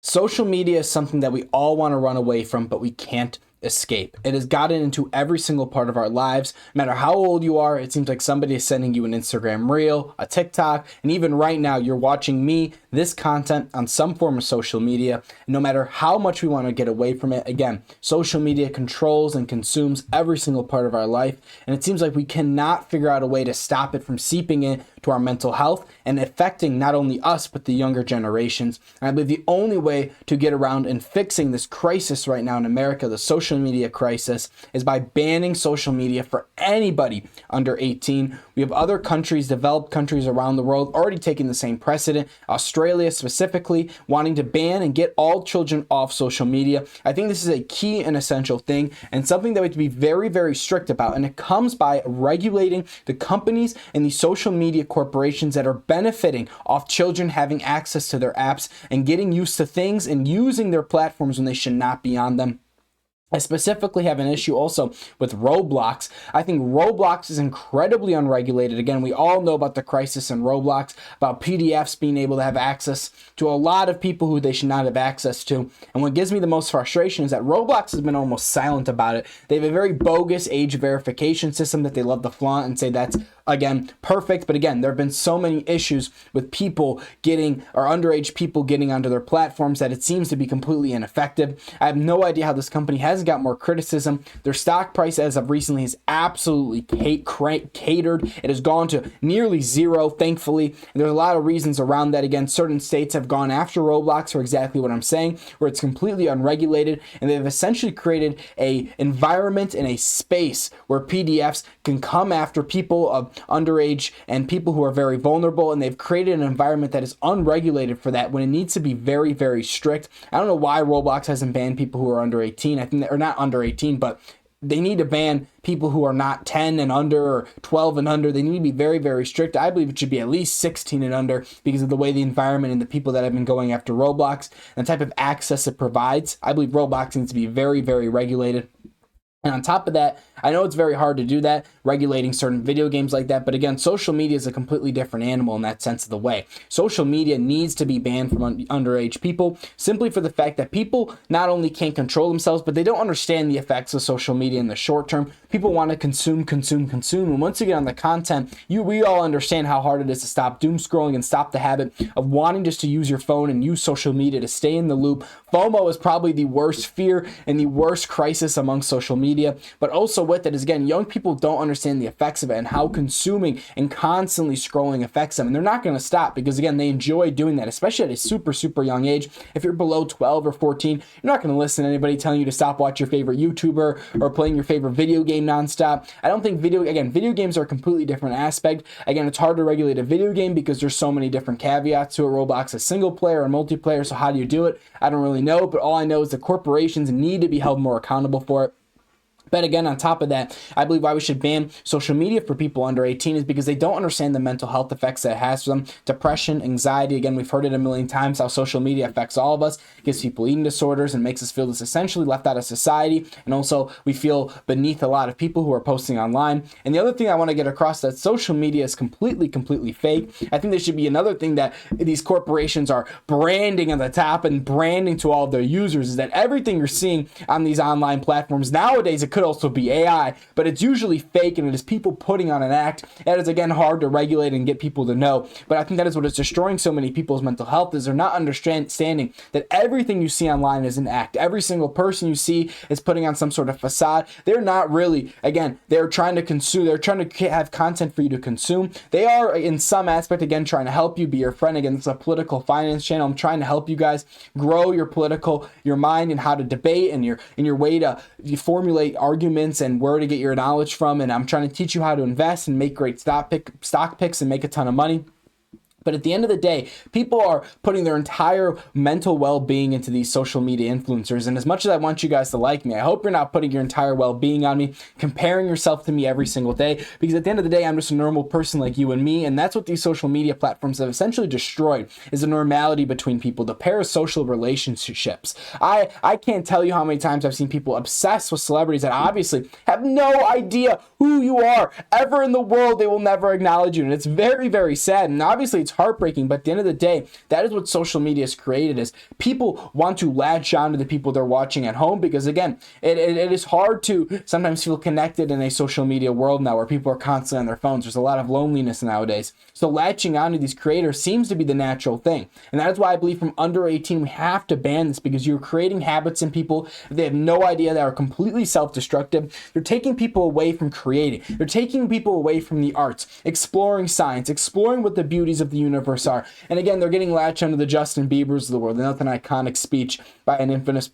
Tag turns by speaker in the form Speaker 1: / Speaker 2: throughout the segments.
Speaker 1: Social media is something that we all want to run away from, but we can't escape. It has gotten into every single part of our lives. No matter how old you are, it seems like somebody is sending you an Instagram reel, a TikTok, and even right now you're watching me, this content on some form of social media. And no matter how much we want to get away from it, again, social media controls and consumes every single part of our life. And it seems like we cannot figure out a way to stop it from seeping in to our mental health and affecting not only us, but the younger generations. And I believe the only way to get around and fixing this crisis right now in America, the social media crisis, is by banning social media for anybody under 18. We have other countries, developed countries around the world, already taking the same precedent. Australia specifically wanting to ban and get all children off social media. I think this is a key and essential thing and something that we have to be very, very strict about. And it comes by regulating the companies and the social media corporations that are benefiting off children having access to their apps and getting used to things and using their platforms when they should not be on them. I specifically have an issue also with Roblox. I think Roblox is incredibly unregulated. Again, we all know about the crisis in Roblox, about PDFs being able to have access to a lot of people who they should not have access to. And what gives me the most frustration is that Roblox has been almost silent about it. They have a very bogus age verification system that they love to flaunt and say that's, again, perfect. But again, there have been so many issues with people getting, or underage people getting onto their platforms, that it seems to be completely ineffective. I have no idea how this company has got more criticism. Their stock price as of recently is absolutely catered. It has gone to nearly zero, thankfully. And there's a lot of reasons around that. Again, certain states have gone after Roblox for exactly what I'm saying, where it's completely unregulated, and they've essentially created a environment and a space where PDFs can come after people of underage and people who are very vulnerable, and they've created an environment that is unregulated for that when it needs to be very, very strict. I don't know why Roblox hasn't banned people who are under 18. I think that, or not under 18, but they need to ban people who are not 10 and under or 12 and under. They need to be very, very strict. I believe it should be at least 16 and under because of the way the environment and the people that have been going after Roblox and the type of access it provides. I believe Roblox needs to be very, very regulated. And on top of that, I know it's very hard to do that, regulating certain video games like that. But again, social media is a completely different animal in that sense of the way. Social media needs to be banned from underage people simply for the fact that people not only can't control themselves, but they don't understand the effects of social media in the short term. People want to consume. And once you get on the content, we all understand how hard it is to stop doom scrolling and stop the habit of wanting just to use your phone and use social media to stay in the loop. FOMO is probably the worst fear and the worst crisis among social media. But also with it is, again, young people don't understand the effects of it and how consuming and constantly scrolling affects them. And they're not going to stop because, again, they enjoy doing that, especially at a super, super young age. If you're below 12 or 14, you're not going to listen to anybody telling you to stop watching your favorite YouTuber or playing your favorite video game nonstop. I don't think video games are a completely different aspect. Again, it's hard to regulate a video game because there's so many different caveats to it. Roblox is single player or multiplayer, so how do you do it? I don't really know, but all I know is the corporations need to be held more accountable for it. But again, on top of that, I believe why we should ban social media for people under 18 is because they don't understand the mental health effects that it has for them. Depression, anxiety, again, we've heard it a million times, how social media affects all of us, gives people eating disorders and makes us feel this essentially left out of society. And also we feel beneath a lot of people who are posting online. And the other thing I want to get across is that social media is completely fake. I think there should be another thing that these corporations are branding on the top and branding to all of their users is that everything you're seeing on these online platforms nowadays, it could also be AI, but it's usually fake and it is people putting on an act. That is, again, hard to regulate and get people to know. But I think that is what is destroying so many people's mental health is they're not understanding that everything you see online is an act. Every single person you see is putting on some sort of facade. They're not really, again, they're trying to consume. They're trying to have content for you to consume. They are in some aspect, again, trying to help you be your friend. Again, it's a political finance channel. I'm trying to help you guys grow your mind and how to debate and your way to formulate arguments and where to get your knowledge from. And I'm trying to teach you how to invest and make great stock picks and make a ton of money. But at the end of the day, people are putting their entire mental well-being into these social media influencers. And as much as I want you guys to like me, I hope you're not putting your entire well-being on me, comparing yourself to me every single day. Because at the end of the day, I'm just a normal person like you and me. And that's what these social media platforms have essentially destroyed, is the normality between people, the parasocial relationships. I can't tell you how many times I've seen people obsessed with celebrities that obviously have no idea who you are ever in the world. They will never acknowledge you. And it's very, very sad. And obviously, it's it's heartbreaking, but at the end of the day, that is what social media has created, is people want to latch on to the people they're watching at home, because again, it is hard to sometimes feel connected in a social media world now where people are constantly on their phones. There's a lot of loneliness nowadays. So latching on to these creators seems to be the natural thing. And that is why I believe from under 18, we have to ban this, because you're creating habits in people that they have no idea that are completely self-destructive. You're taking people away from creating. You're taking people away from the arts, exploring science, exploring what the beauties of the universe are. And again, they're getting latched onto the Justin Biebers of the world. Another iconic speech by an infamous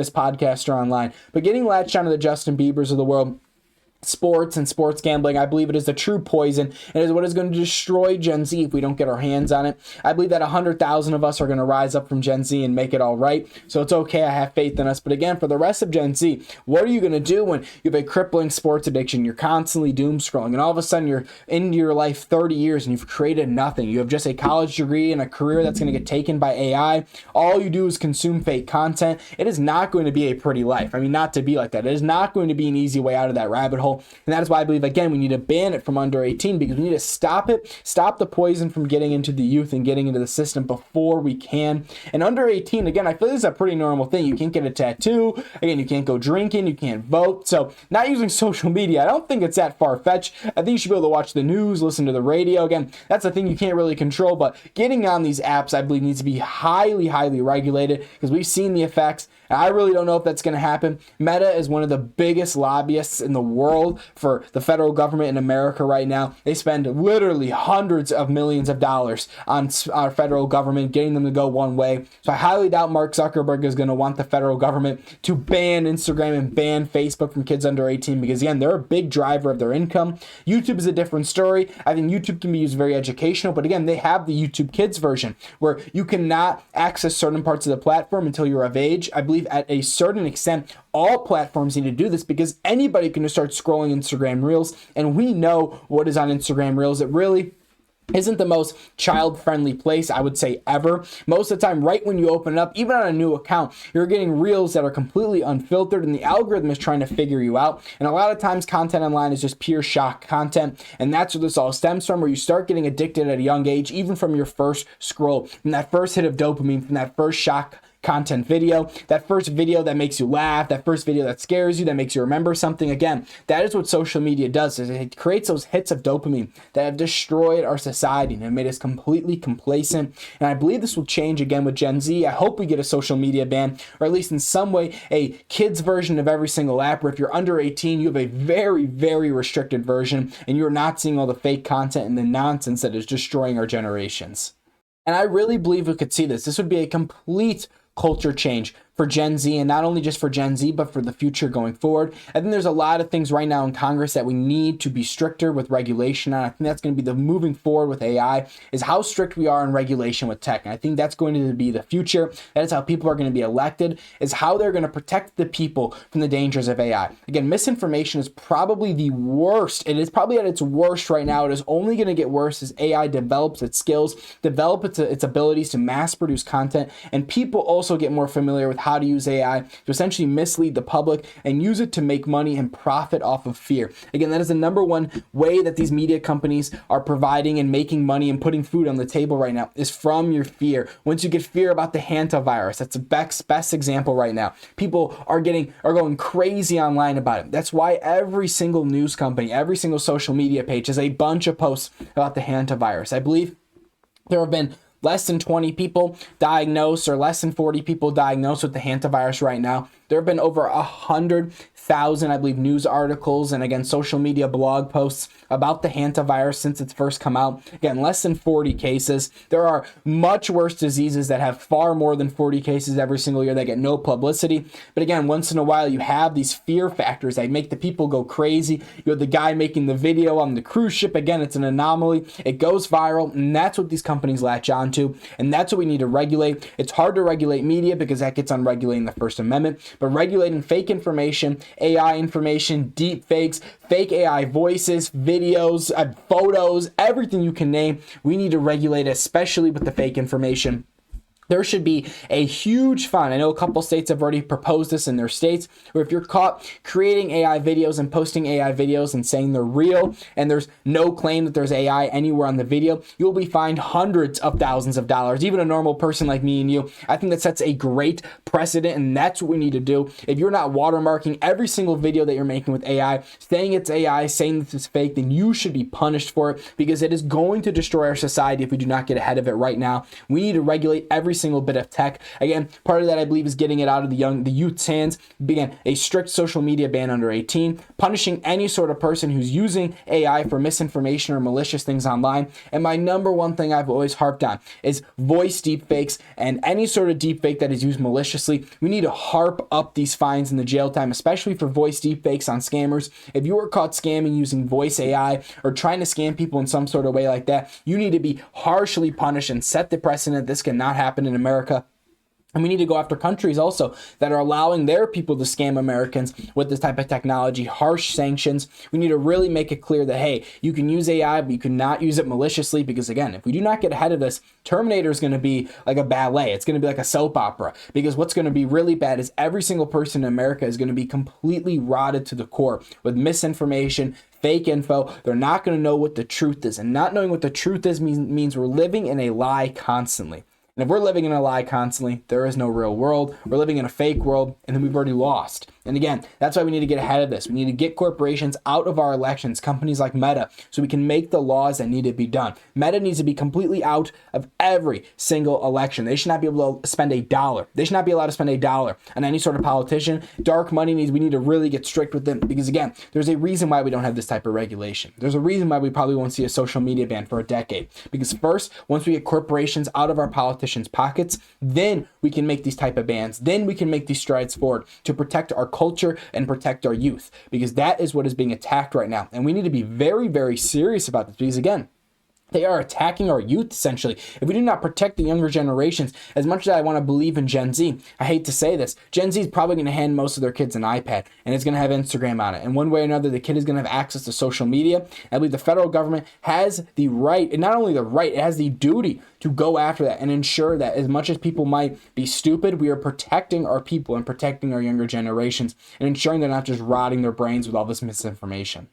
Speaker 1: podcaster online. But getting latched onto the Justin Biebers of the world, sports and sports gambling, I believe it is the true poison, and is what is going to destroy Gen Z if we don't get our hands on it. I believe that 100,000 of us are going to rise up from Gen Z and make it all right. So it's okay. I have faith in us. But again, for the rest of Gen Z, what are you going to do when you have a crippling sports addiction? You're constantly doom scrolling, and all of a sudden you're into your life 30 years and you've created nothing. You have just a college degree and a career that's going to get taken by AI. All you do is consume fake content. It is not going to be a pretty life. I mean, not to be like that. It is not going to be an easy way out of that rabbit hole. And that is why I believe, again, we need to ban it from under 18, because we need to stop it, stop the poison from getting into the youth and getting into the system before we can. And under 18, again, I feel this is a pretty normal thing. You can't get a tattoo. Again, you can't go drinking. You can't vote. So not using social media, I don't think it's that far-fetched. I think you should be able to watch the news, listen to the radio. Again, that's a thing you can't really control, but getting on these apps, I believe, needs to be highly, highly regulated, because we've seen the effects. And I really don't know if that's going to happen. Meta is one of the biggest lobbyists in the world for the federal government in America right now. They spend literally hundreds of millions of dollars on our federal government, getting them to go one way. So I highly doubt Mark Zuckerberg is going to want the federal government to ban Instagram and ban Facebook from kids under 18, because again, they're a big driver of their income. YouTube is a different story. I think YouTube can be used very educational, but again, they have the YouTube Kids version where you cannot access certain parts of the platform until you're of age. I believe at a certain extent, all platforms need to do this, because anybody can just start scrolling Instagram Reels, and we know what is on Instagram Reels. It really isn't the most child-friendly place, I would say, ever. Most of the time, right when you open it up, even on a new account, you're getting reels that are completely unfiltered, and the algorithm is trying to figure you out. And a lot of times, content online is just pure shock content, and that's where this all stems from, where you start getting addicted at a young age, even from your first scroll, from that first hit of dopamine, from that first shock content video, that first video that makes you laugh, that first video that scares you, that makes you remember something. Again, that is what social media does, is it creates those hits of dopamine that have destroyed our society and have made us completely complacent. And I believe this will change again with Gen Z. I hope we get a social media ban, or at least in some way a kids version of every single app, where if you're under 18, you have a very, very restricted version, and you're not seeing all the fake content and the nonsense that is destroying our generations. And I really believe we could see this. This would be a complete culture change for Gen Z, and not only just for Gen Z, but for the future going forward. I think there's a lot of things right now in Congress that we need to be stricter with regulation on. I think that's going to be the moving forward with AI, is how strict we are in regulation with tech. And I think that's going to be the future. That is how people are going to be elected, is how they're going to protect the people from the dangers of AI. Again, misinformation is probably the worst. It is probably at its worst right now. It is only going to get worse as AI develops its skills, develop its abilities to mass produce content, and people also get more familiar with how to use AI to essentially mislead the public and use it to make money and profit off of fear. Again, that is the number one way that these media companies are providing and making money and putting food on the table right now, is from your fear. Once you get fear about the hantavirus, that's the best example right now. People are going crazy online about it. That's why every single news company, every single social media page has a bunch of posts about the hantavirus. I believe there have been less than 20 people diagnosed, or less than 40 people diagnosed with the hantavirus right now. There have been over 100,000, I believe, news articles and, again, social media blog posts about the hantavirus since it's first come out. Again, less than 40 cases. There are much worse diseases that have far more than 40 cases every single year that get no publicity. But again, once in a while, you have these fear factors that make the people go crazy. You have the guy making the video on the cruise ship. Again, it's an anomaly. It goes viral, and that's what these companies latch onto, and that's what we need to regulate. It's hard to regulate media because that gets unregulated in the First Amendment, but regulating fake information, AI information, deep fakes, fake AI voices, videos, photos, everything you can name, we need to regulate, especially with the fake information. there should be a huge fine. I know a couple states have already proposed this in their states, where if you're caught creating AI videos and posting AI videos and saying they're real and there's no claim that there's AI anywhere on the video, you'll be fined hundreds of thousands of dollars. Even a normal person like me and you, I think that sets a great precedent, and that's what we need to do. If you're not watermarking every single video that you're making with AI, saying it's AI, saying this is fake, then you should be punished for it, because it is going to destroy our society if we do not get ahead of it right now. We need to regulate every single bit of tech. Again, part of that I believe is getting it out of the youth's hands. Again, a strict social media ban under 18, punishing any sort of person who's using AI for misinformation or malicious things online. And my number one thing I've always harped on is voice deepfakes, and any sort of deepfake that is used maliciously. We need to harp up these fines and the jail time, especially for voice deepfakes on scammers. If you were caught scamming using voice AI or trying to scam people in some sort of way like that, you need to be harshly punished and set the precedent. This cannot happen in America. And we need to go after countries also that are allowing their people to scam Americans with this type of technology, harsh sanctions. We need to really make it clear that, hey, you can use AI, but you cannot use it maliciously, because again, if we do not get ahead of this, Terminator is going to be like a ballet. It's going to be like a soap opera, because what's going to be really bad is every single person in America is going to be completely rotted to the core with misinformation, fake info. They're not going to know what the truth is, and not knowing what the truth is means we're living in a lie constantly. And if we're living in a lie constantly, there is no real world. We're living in a fake world, and then we've already lost. And again, that's why we need to get ahead of this. We need to get corporations out of our elections, companies like Meta, so we can make the laws that need to be done. Meta needs to be completely out of every single election. They should not be able to spend $1. They should not be allowed to spend $1 on any sort of politician. Dark money we need to really get strict with them, because again, there's a reason why we don't have this type of regulation. There's a reason why we probably won't see a social media ban for a decade. Because first, once we get corporations out of our politicians' pockets, then we can make these type of bans. Then we can make these strides forward to protect our culture and protect our youth, because that is what is being attacked right now. And we need to be very, very serious about this, because again, they are attacking our youth, essentially. If we do not protect the younger generations, as much as I want to believe in Gen Z, I hate to say this, Gen Z is probably going to hand most of their kids an iPad, and it's going to have Instagram on it. And one way or another, the kid is going to have access to social media. I believe the federal government has the right, and not only the right, it has the duty to go after that and ensure that, as much as people might be stupid, we are protecting our people and protecting our younger generations and ensuring they're not just rotting their brains with all this misinformation.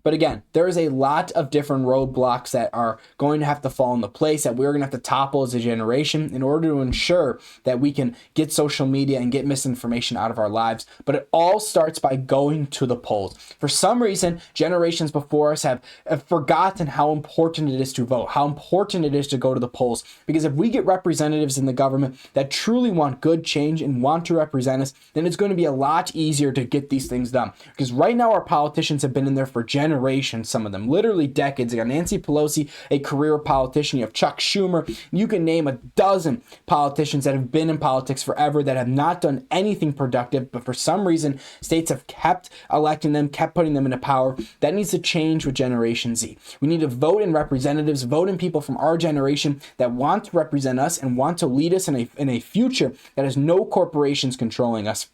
Speaker 1: But again, there is a lot of different roadblocks that are going to have to fall into place, that we're going to have to topple as a generation in order to ensure that we can get social media and get misinformation out of our lives. But it all starts by going to the polls. For some reason, generations before us have forgotten how important it is to vote, how important it is to go to the polls. Because if we get representatives in the government that truly want good change and want to represent us, then it's going to be a lot easier to get these things done. Because right now, our politicians have been in there for generations, some of them literally decades. You got Nancy Pelosi, a career politician. You have Chuck Schumer. You can name a dozen politicians that have been in politics forever that have not done anything productive, but for some reason, states have kept electing them, kept putting them into power. That needs to change with Generation Z. We need to vote in representatives, vote in people from our generation that want to represent us and want to lead us in a future that has no corporations controlling us.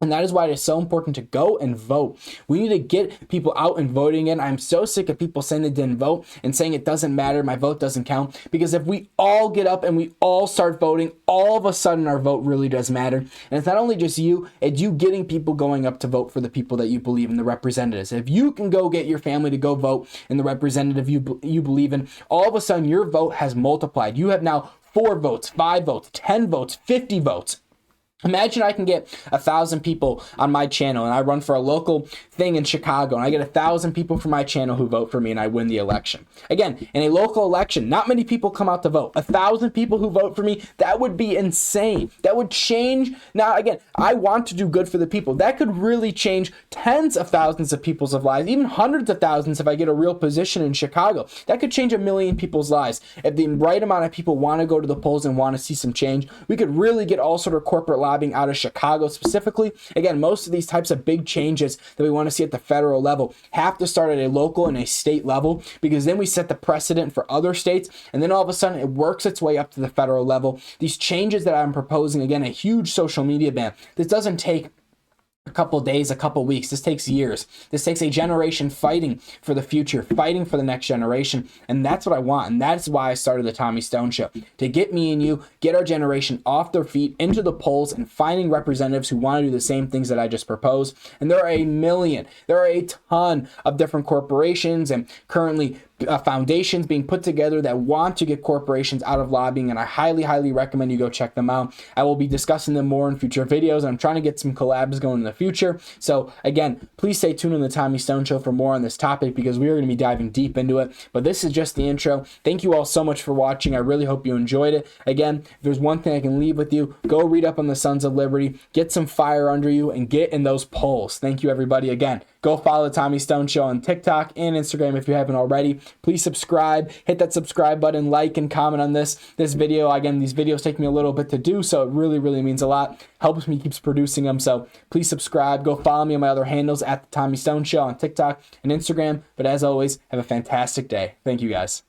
Speaker 1: And that is why it is so important to go and vote. We need to get people out and voting in. I'm so sick of people saying they didn't vote and saying it doesn't matter, my vote doesn't count. Because if we all get up and we all start voting, all of a sudden our vote really does matter. And it's not only just you, it's you getting people going up to vote for the people that you believe in, the representatives. If you can go get your family to go vote in the representative you believe in, all of a sudden your vote has multiplied. You have now 4 votes, 5 votes, 10 votes, 50 votes. Imagine I can get 1,000 people on my channel, and I run for a local thing in Chicago, and I get 1,000 people from my channel who vote for me, and I win the election. Again, in a local election, not many people come out to vote. 1,000 people who vote for me, that would be insane. That would change. Now, again, I want to do good for the people. That could really change tens of thousands of people's lives, even hundreds of thousands if I get a real position in Chicago. That could change 1 million people's lives. If the right amount of people want to go to the polls and want to see some change, we could really get all sort of corporate lobbying out of Chicago specifically. Again, most of these types of big changes that we want to see at the federal level have to start at a local and a state level, because then we set the precedent for other states, and then all of a sudden it works its way up to the federal level. These changes that I'm proposing, again, a huge social media ban, this doesn't take a couple days, a couple weeks. This takes years. This takes a generation fighting for the future, fighting for the next generation. And that's what I want. And that's why I started the Tommy Stone Show, to get me and you, get our generation off their feet, into the polls, and finding representatives who want to do the same things that I just proposed. And there are a million, there are a ton of different corporations and currently foundations being put together that want to get corporations out of lobbying, and I highly recommend you go check them out. I will be discussing them more in future videos, and I'm trying to get some collabs going in the future. So again, please stay tuned on the Tommy Stone Show for more on this topic, because we are going to be diving deep into it. But this is just the intro. Thank you all so much for watching. I really hope you enjoyed it. Again, if there's one thing I can leave with you, go read up on the Sons of Liberty, get some fire under you, and get in those polls. Thank you, everybody. Again, go follow the Tommy Stone Show on TikTok and Instagram if you haven't already. Please subscribe, hit that subscribe button, like and comment on this video. Again, these videos take me a little bit to do, so it really means a lot. Helps me keeps producing them. So please subscribe. Go follow me on my other handles at the Tommy Stone Show on TikTok and Instagram. But as always, have a fantastic day. Thank you guys.